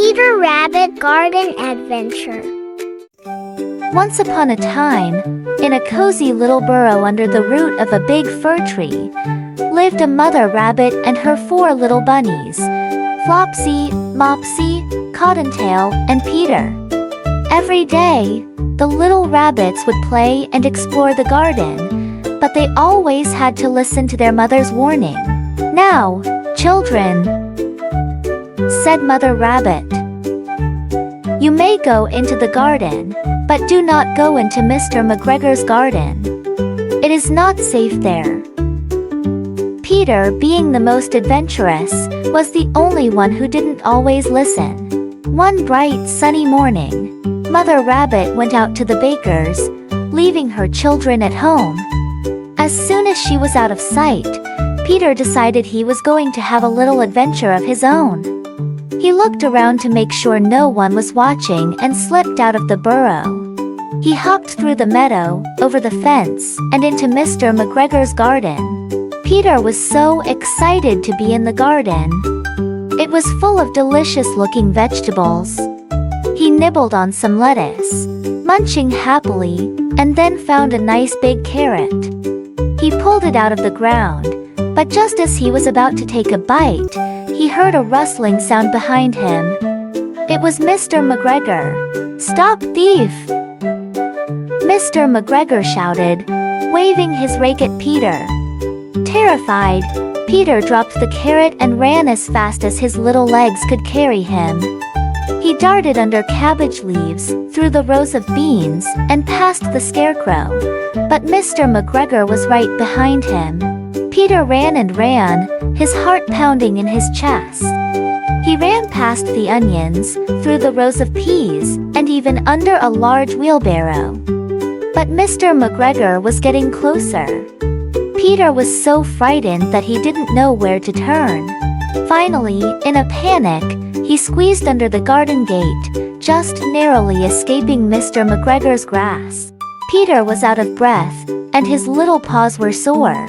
Peter Rabbit Garden Adventure. Once upon a time, in a cozy little burrow under the root of a big fir tree, lived a mother rabbit and her 4 little bunnies, Flopsy, Mopsy, Cottontail, and Peter. Every day, the little rabbits would play and explore the garden, but they always had to listen to their mother's warning. "Now, children," said Mother Rabbit, "you may go into the garden, but do not go into Mr. McGregor's garden. It is not safe there." Peter, being the most adventurous, was the only one who didn't always listen. One bright sunny morning, Mother Rabbit went out to the baker's, leaving her children at home. As soon as she was out of sight, Peter decided he was going to have a little adventure of his own. He looked around to make sure no one was watching and slipped out of the burrow. He hopped through the meadow, over the fence, and into Mr. McGregor's garden. Peter was so excited to be in the garden. It was full of delicious-looking vegetables. He nibbled on some lettuce, munching happily, and then found a nice big carrot. He pulled it out of the ground, but just as he was about to take a bite, he heard a rustling sound behind him. It was Mr. McGregor. "Stop, thief!" Mr. McGregor shouted, waving his rake at Peter. Terrified, Peter dropped the carrot and ran as fast as his little legs could carry him. He darted under cabbage leaves, through the rows of beans, and past the scarecrow. But Mr. McGregor was right behind him. Peter ran and ran, his heart pounding in his chest. He ran past the onions, through the rows of peas, and even under a large wheelbarrow. But Mr. McGregor was getting closer. Peter was so frightened that he didn't know where to turn. Finally, in a panic, he squeezed under the garden gate, just narrowly escaping Mr. McGregor's grasp. Peter was out of breath, and his little paws were sore.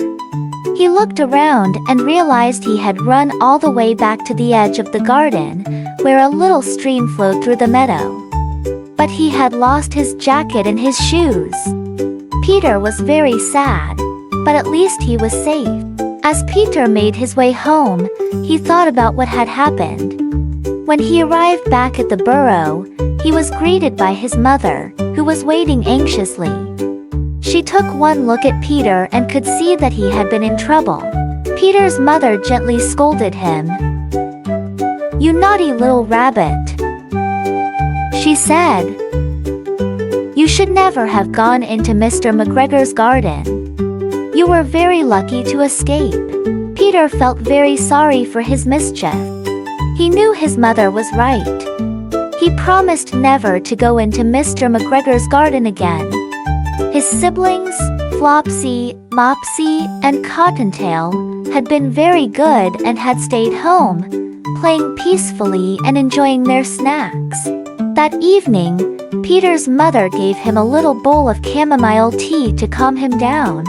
He looked around and realized he had run all the way back to the edge of the garden, where a little stream flowed through the meadow. But he had lost his jacket and his shoes. Peter was very sad, but at least he was safe. As Peter made his way home, he thought about what had happened. When he arrived back at the burrow, he was greeted by his mother, who was waiting anxiously. She took one look at Peter and could see that he had been in trouble. Peter's mother gently scolded him. "You naughty little rabbit," she said. "You should never have gone into Mr. McGregor's garden. You were very lucky to escape." Peter felt very sorry for his mischief. He knew his mother was right. He promised never to go into Mr. McGregor's garden again. His siblings, Flopsy, Mopsy, and Cottontail, had been very good and had stayed home, playing peacefully and enjoying their snacks. That evening, Peter's mother gave him a little bowl of chamomile tea to calm him down.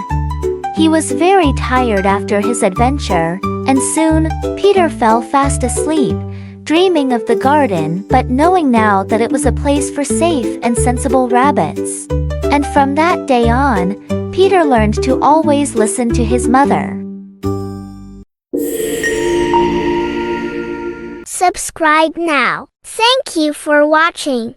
He was very tired after his adventure, and soon, Peter fell fast asleep, dreaming of the garden but knowing now that it was a place for safe and sensible rabbits. And from that day on, Peter learned to always listen to his mother. Subscribe now. Thank you for watching.